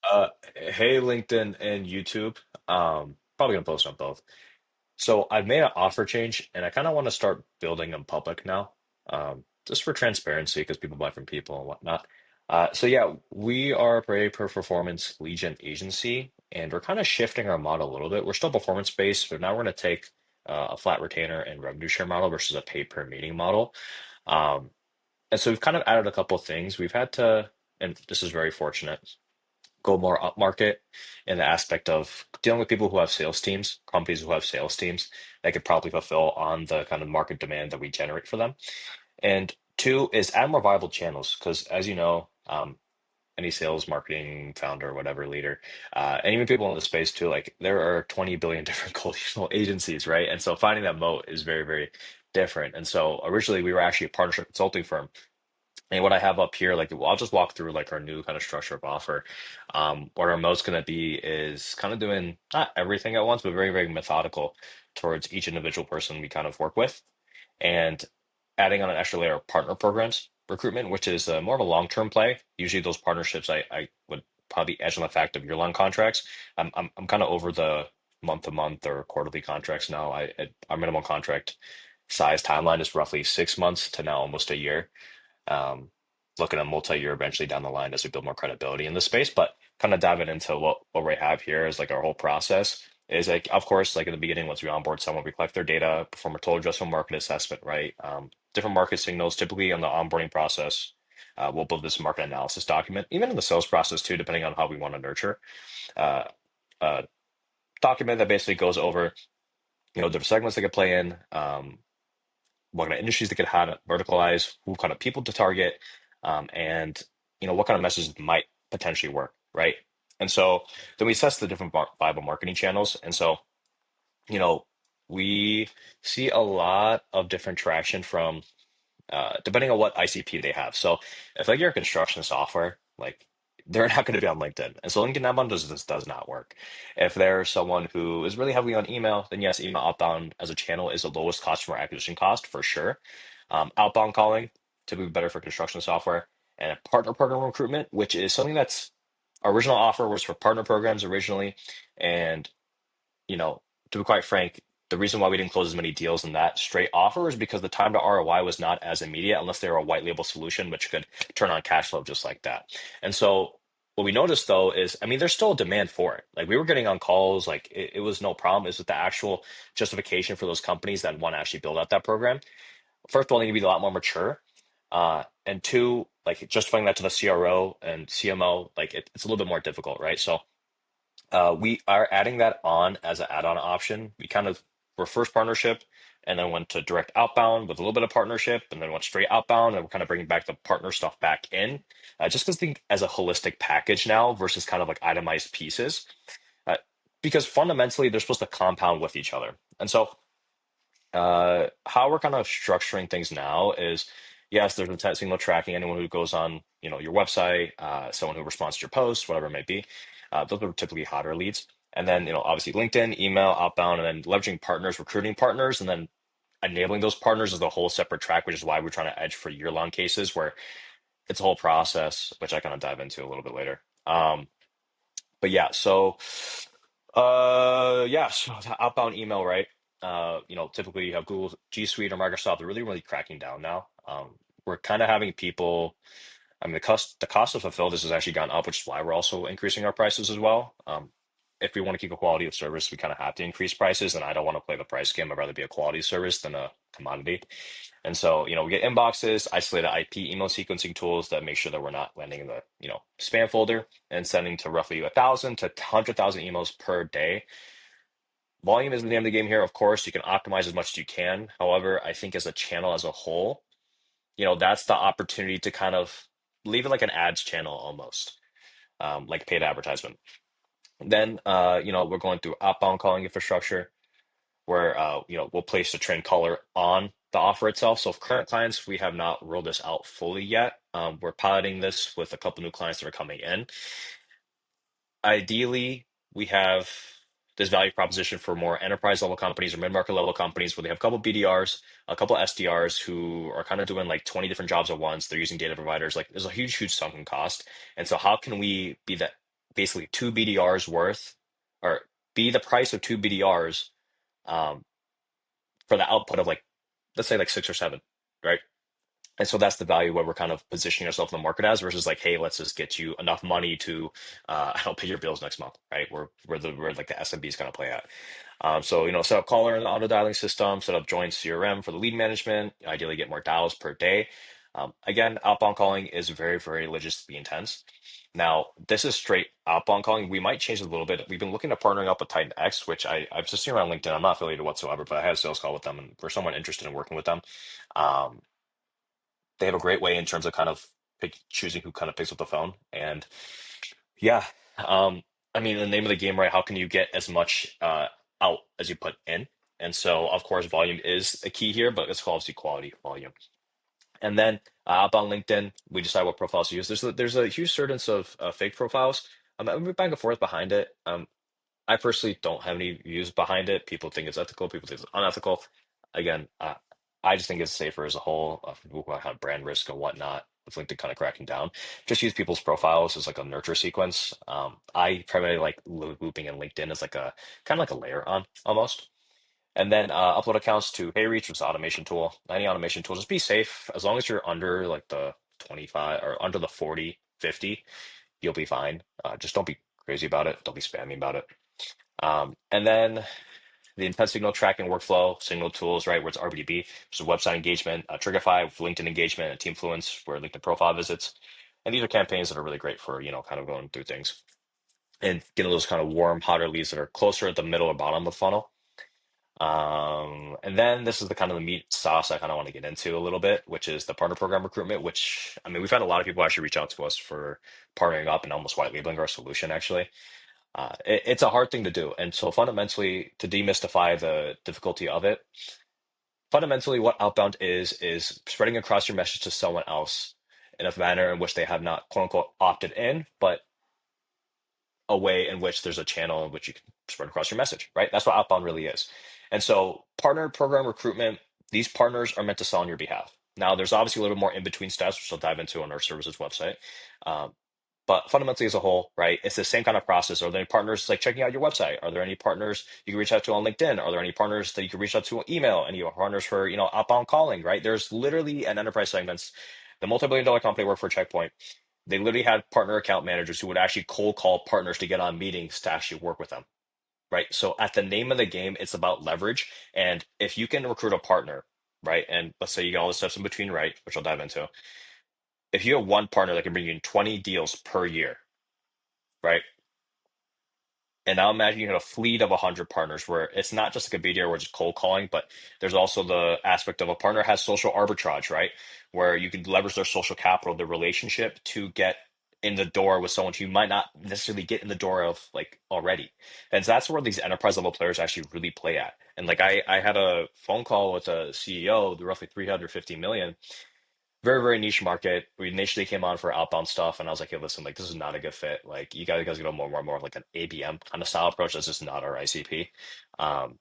Uh, hey, LinkedIn and YouTube. Probably gonna post on both. So I've made an offer change, and I kind of want to start building them public now, just for transparency, because people buy from people and whatnot. So yeah, we are a pay-per-performance lead gen agency, and we're kind of shifting our model a little bit. We're still performance-based, but now we're going to take a flat retainer and revenue share model versus a pay-per-meeting model. Um, and so we've kind of added a couple of things. We've had to, and this is very fortunate, go more upmarket in the aspect of dealing with people who have sales teams, companies who have sales teams that could probably fulfill on the kind of market demand that we generate for them. And two is add more viable channels because, as you know, any sales, marketing founder, whatever leader, and even people in the space too, like there are 20 billion different coalitional agencies, right? And so finding that moat is very, very different. And so originally we were actually a partnership consulting firm, and what I have up here, like, well, I'll just walk through like our new kind of structure of offer. What our mode's going to be is kind of doing not everything at once, but very, very methodical towards each individual person we kind of work with, and adding on an extra layer of partner programs recruitment, which is more of a long-term play. Usually, those partnerships I would probably edge on the fact of year-long contracts. I'm kind of over the month-to-month or quarterly contracts now. Our minimum contract size timeline is roughly 6 months to now almost a year, um, looking at multi-year eventually down the line as we build more credibility in the space. But kind of diving into what we have here is like our whole process is like, of course, like in the beginning, once we onboard someone, we collect their data, perform a total addressable market assessment, right? Different market signals, typically on the onboarding process. We'll build this market analysis document, even in the sales process too, depending on how we want to nurture. Uh, a document that basically goes over, different segments they could play in, what kind of industries they could have verticalize, who kind of people to target, and what kind of messages might potentially work, right? And so then we assess the different viable marketing channels, and so you know we see a lot of different traction from depending on what ICP they have. So if like you're a construction software, like they're not going to be on LinkedIn. And so LinkedIn outbound does not work. If there's someone who is really heavily on email, then yes, email outbound as a channel is the lowest customer acquisition cost for sure. Outbound calling, typically better for construction software, and a partner program recruitment, which is something that's our original offer was for partner programs originally. And you know, to be quite frank, the reason why we didn't close as many deals in that straight offer is because the time to ROI was not as immediate unless they were a white label solution, which could turn on cash flow just like that. And so what we noticed though is, I mean, there's still a demand for it. Like we were getting on calls, like it was no problem. It's with the actual justification for those companies that want to actually build out that program. First of all, they need to be a lot more mature. And two, like justifying that to the CRO and CMO, like it's a little bit more difficult, right? So we are adding that on as an add-on option. We kind of were first partnership and then went to direct outbound with a little bit of partnership and then went straight outbound and we're kind of bringing back the partner stuff back in just because I think as a holistic package now versus kind of like itemized pieces uh, because fundamentally they're supposed to compound with each other. And so how we're kind of structuring things now is yes, there's intent signal tracking anyone who goes on, your website, someone who responds to your posts, whatever it may be. Those are typically hotter leads. And then, obviously LinkedIn, email, outbound, and then leveraging partners, recruiting partners, and then enabling those partners is a whole separate track, which is why we're trying to edge for year-long cases where it's a whole process, which I kind of dive into a little bit later. But yeah, so the outbound email, right? Typically you have Google G Suite or Microsoft. They're really, really cracking down now. We're kind of having people. I mean, the cost to fulfill this has actually gone up, which is why we're also increasing our prices as well. If we want to keep a quality of service, we kind of have to increase prices, and I don't want to play the price game. I'd rather be a quality service than a commodity. And so, we get inboxes, isolated IP email sequencing tools that make sure that we're not landing in the, spam folder and sending to roughly 1,000 to 100,000 emails per day. Volume is the name of the game here. Of course, you can optimize as much as you can. However, I think as a channel as a whole, that's the opportunity to kind of leave it like an ads channel almost, like paid advertisement. Then, we're going through outbound calling infrastructure where, we'll place the trained caller on the offer itself. So, for current clients, we have not rolled this out fully yet. We're piloting this with a couple new clients that are coming in. Ideally, we have this value proposition for more enterprise level companies or mid-market level companies where they have a couple BDRs, a couple SDRs who are kind of doing like 20 different jobs at once. They're using data providers. Like there's a huge, huge sunken cost. And so how can we be basically two BDRs worth, or be the price of two BDRs um, for the output of like, let's say like six or seven, right? And so that's the value where we're kind of positioning ourselves in the market as versus like, hey, let's just get you enough money to help pay your bills next month, right? Where like the SMBs kind of play at. So set up caller and auto dialing system, set up joint CRM for the lead management. Ideally, get more dials per day. Again, outbound calling is very, very logistically intense. Now, this is straight outbound calling. We might change it a little bit. We've been looking at partnering up with Titan X, which I've just seen around LinkedIn. I'm not affiliated whatsoever, but I had a sales call with them, and for someone interested in working with them, um, they have a great way in terms of kind of choosing who kind of picks up the phone. And yeah, um, I mean, the name of the game, right? How can you get as much out as you put in? And so, of course, volume is a key here, but it's obviously quality volume. And then up on LinkedIn, we decide what profiles to use. There's a huge certainty of fake profiles. I'm back and forth behind it. I personally don't have any views behind it. People think it's ethical, people think it's unethical. Again, I just think it's safer as a whole for people who have brand risk and whatnot. With LinkedIn kind of cracking down, just use people's profiles as like a nurture sequence. I primarily like looping in LinkedIn as like a kind of like a layer on almost. And then upload accounts to HeyReach, which is an automation tool. Any automation tool, just be safe. As long as you're under like the 25 or under the 40, 50, you'll be fine. Just don't be crazy about it. Don't be spammy about it. And then the intent signal tracking workflow, signal tools, right, where it's RBDB, which is website engagement, Triggerify with LinkedIn engagement, and Teamfluence for LinkedIn profile visits. And these are campaigns that are really great for, kind of going through things and getting those kind of warm, hotter leads that are closer at the middle or bottom of the funnel. And then this is the kind of the meat sauce I kind of want to get into a little bit, which is the partner program recruitment, which I mean, we've had a lot of people actually reach out to us for partnering up and almost white labeling our solution, actually. It's a hard thing to do. And so fundamentally, to demystify the difficulty of it, fundamentally what outbound is spreading across your message to someone else in a manner in which they have not quote unquote opted in, but a way in which there's a channel in which you can spread across your message, right? That's what outbound really is. And so, partner program recruitment, these partners are meant to sell on your behalf. Now, there's obviously a little more in between steps, which I'll dive into on our services website. Um, but fundamentally, as a whole, right, it's the same kind of process. Are there any partners like checking out your website? Are there any partners you can reach out to on LinkedIn? Are there any partners that you can reach out to on email? Any partners for outbound calling? Right? There's literally an enterprise segments. The multi-billion-dollar company I work for, Checkpoint, they literally had partner account managers who would actually cold call partners to get on meetings to actually work with them. Right? So at the name of the game, it's about leverage. And if you can recruit a partner, right, and let's say you got all the steps in between, right, which I'll dive into. If you have one partner that can bring you in 20 deals per year, right? And now imagine you had a fleet of 100 partners where it's not just like a BDR where it's cold calling, but there's also the aspect of a partner has social arbitrage, right? Where you can leverage their social capital, their relationship to get in the door with someone who you might not necessarily get in the door of like already. And so that's where these enterprise level players actually really play at. And like I had a phone call with a CEO, the roughly 350 million, very, very niche market. We initially came on for outbound stuff, and I was like, hey, listen, like this is not a good fit. Like you guys go more of like an ABM kind of style approach. That's just not our ICP. Um,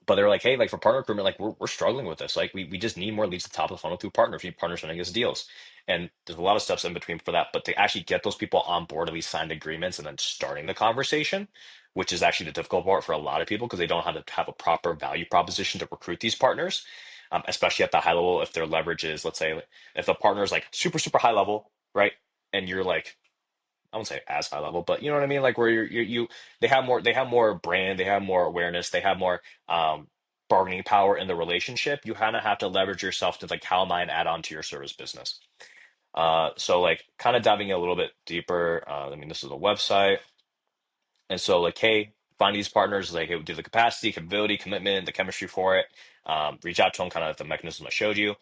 but they're like, hey, like for partner recruitment, like we're struggling with this. Like we just need more leads at the top of the funnel through partners. We need partners sending us deals. And there's a lot of steps in between for that. But to actually get those people on board, at least signed agreements and then starting the conversation, which is actually the difficult part for a lot of people because they don't know how to have a proper value proposition to recruit these partners. Especially at the high level, if their leverage is, let's say, if the partner is like super, super high level, right? And you're like, I won't say as high level, but you know what I mean? Like where they have more brand, they have more awareness, they have more bargaining power in the relationship. You kind of have to leverage yourself to like, how am I an add-on to your service business? So like kind of diving a little bit deeper. I mean, this is a website. And so, like, hey, find these partners, like, hey, do the capacity, capability, commitment, the chemistry for it. Reach out to them, kind of the mechanism I showed you.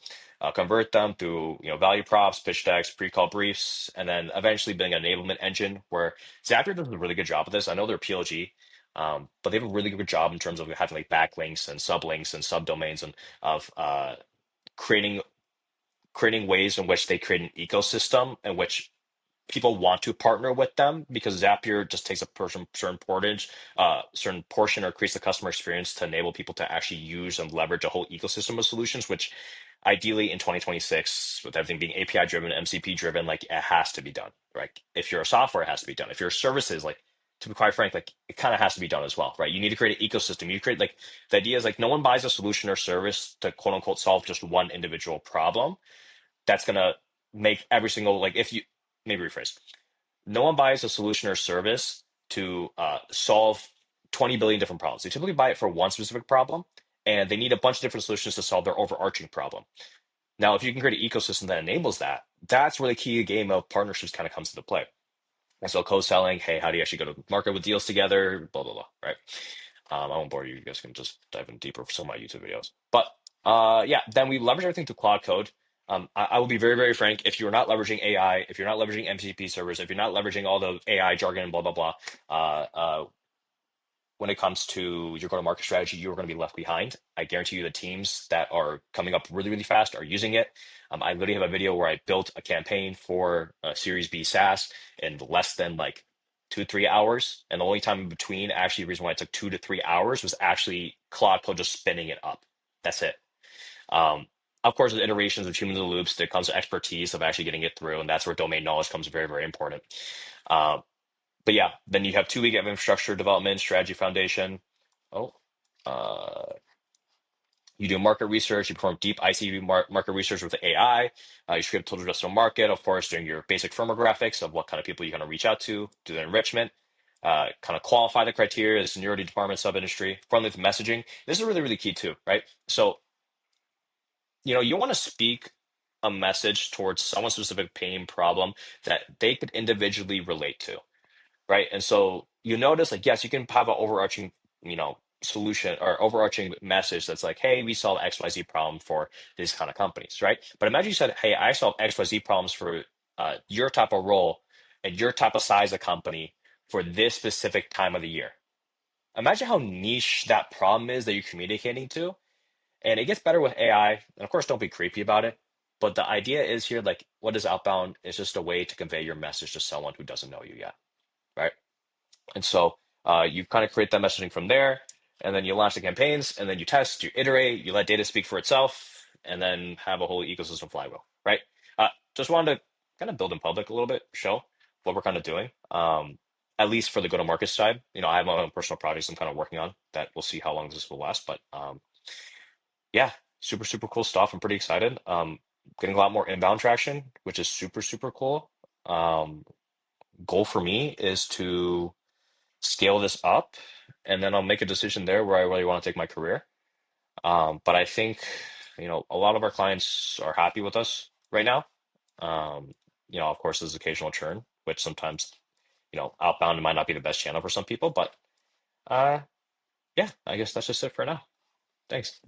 Convert them through, value props, pitch decks, pre-call briefs, and then eventually building an enablement engine where Zapier does a really good job of this. I know they're PLG, but they have a really good job in terms of having like backlinks and sublinks and subdomains and of creating creating ways in which they create an ecosystem in which people want to partner with them because Zapier just takes a certain portion or creates the customer experience to enable people to actually use and leverage a whole ecosystem of solutions, which ideally in 2026, with everything being API driven, MCP driven, like it has to be done. Right? If you're a software, it has to be done. If you're services, like to be quite frank, like it kind of has to be done as well, right? You need to create an ecosystem. You create like the idea is like no one buys a solution or service to quote unquote solve just one individual problem. That's gonna make every single like if you maybe rephrase. No one buys a solution or service to solve 20 billion different problems. They typically buy it for one specific problem, and they need a bunch of different solutions to solve their overarching problem. Now, if you can create an ecosystem that enables that, that's where the key game of partnerships kind of comes into play. And so co-selling, hey, how do you actually go to market with deals together? Blah blah blah. Right. I won't bore you. You guys can just dive in deeper for some of my YouTube videos. But yeah, then we leverage everything to Cloud Code. I will be very, very frank. If you're not leveraging AI, if you're not leveraging MCP servers, if you're not leveraging all the AI jargon and blah blah blah, when it comes to your go-to-market strategy, you're going to be left behind. I guarantee you the teams that are coming up really, really fast are using it. I literally have a video where I built a campaign for a Series B SaaS in less than like 2 3 hours. And the only time in between, actually, the reason why it took 2 to 3 hours was actually Claude Code just spinning it up. That's it. Um, of course, with iterations of humans in the loops, there comes expertise of actually getting it through, and that's where domain knowledge comes very, very important. Um, but yeah, then you have 2 week of infrastructure development, strategy foundation. Oh, uh, you do market research, you perform deep ICV market research with AI. You script total addressable market, of course, doing your basic firmographics of what kind of people you're going to reach out to, do the enrichment, kind of qualify the criteria, the seniority department, sub industry, friendly with messaging. This is really, really key too, right? So, you want to speak a message towards someone specific pain problem that they could individually relate to, right? And so you notice, like, yes, you can have an overarching, solution or overarching message that's like, hey, we solve XYZ problem for these kind of companies, right? But imagine you said, hey, I solve XYZ problems for your type of role and your type of size of company for this specific time of the year. Imagine how niche that problem is that you're communicating to. And it gets better with AI. And of course, don't be creepy about it. But the idea is here, like, what is outbound is just a way to convey your message to someone who doesn't know you yet, right? And so you kind of create that messaging from there, and then you launch the campaigns, and then you test, you iterate, you let data speak for itself, and then have a whole ecosystem flywheel, right? Just wanted to kind of build in public a little bit, show what we're kind of doing. At least for the go-to-market side, I have my own personal projects I'm kind of working on that we'll see how long this will last. But yeah, super, super cool stuff. I'm pretty excited. Getting a lot more inbound traction, which is super, super cool. Um, Goal for me is to scale this up, and then I'll make a decision there where I really want to take my career. But I think, a lot of our clients are happy with us right now. Um, of course, there's occasional churn, which sometimes, outbound might not be the best channel for some people, but yeah, I guess that's just it for now. Thanks.